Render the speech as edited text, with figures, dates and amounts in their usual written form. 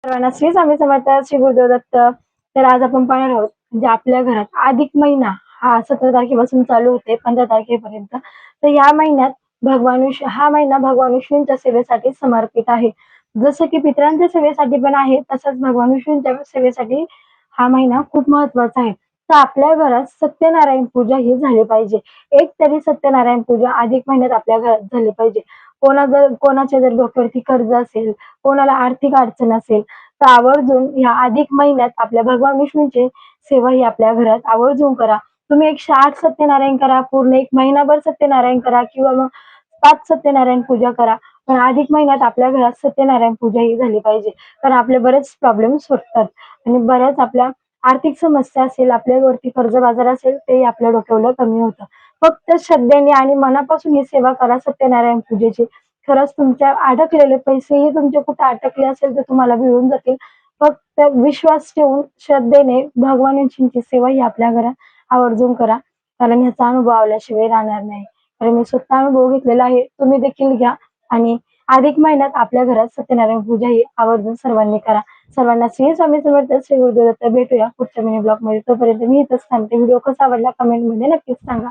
सर्वांना श्री स्वामी समर्थ श्री गुरुदेव दत्त. तर आज आपण पाहणार आहोत म्हणजे आपल्या घरात अधिक महिना हा 17 तारखेपासून चालू होते 15 तारखेपर्यंत. तर या महिन्यात हा महिना भगवान विष्णूंच्या सेवेसाठी समर्पित आहे. जसं की पितरांच्या सेवेसाठी पण आहे, तसंच भगवान विष्णूंच्या सेवेसाठी हा महिना खूप महत्वाचा आहे. तर आपल्या घरात सत्यनारायण पूजा ही झाली पाहिजे. एक तरी सत्यनारायण पूजा अधिक महिन्यात आपल्या घरात झाली पाहिजे. कोणाच्या जर डोक्यावरती कर्ज असेल, कोणाला आर्थिक अडचण असेल, तर आवर्जून या अधिक महिन्यात आपल्या भगवान विष्णूंची सेवा ही आपल्या घरात आवर्जून करा. तुम्ही 108 सत्यनारायण करा, पूर्ण एक महिनाभर सत्यनारायण करा किंवा मग 5 सत्यनारायण पूजा करा. पण अधिक महिन्यात आपल्या घरात सत्यनारायण पूजा ही झाली पाहिजे. कारण आपले बरेच प्रॉब्लेम सुटतात आणि बऱ्याच आपल्या आर्थिक समस्या असेल, आपल्यावरती कर्जबाजार असेल, ते आपल्या डोक्यावर कमी होतं. फक्त श्रद्धेने आणि मनापासून ही सेवा करा सत्यनारायण पूजेची. खरंच तुमच्या अडकलेले पैसेही तुमचे कुठे अटकले असेल तर तुम्हाला मिळून जातील. फक्त विश्वास ठेवून श्रद्धेने भगवानांची सेवा ही आपल्या घरात आवर्जून करा. कारण ह्याचा अनुभव आल्याशिवाय राहणार नाही. कारण मी स्वतः अनुभव घेतलेला आहे. तुम्ही देखील घ्या आणि अधिक महिन्यात आपल्या घरात सत्यनारायण पूजा ही आवर्जून सर्वांनी करा. सर्वांना श्री स्वामी समर्थ श्री गुरुदेव दत्त. भेटूया पुढच्या मिनी ब्लॉग मध्ये. तोपर्यंत मी इथंच थांबते. व्हिडिओ कसा आवडला कमेंट मध्ये नक्कीच सांगा.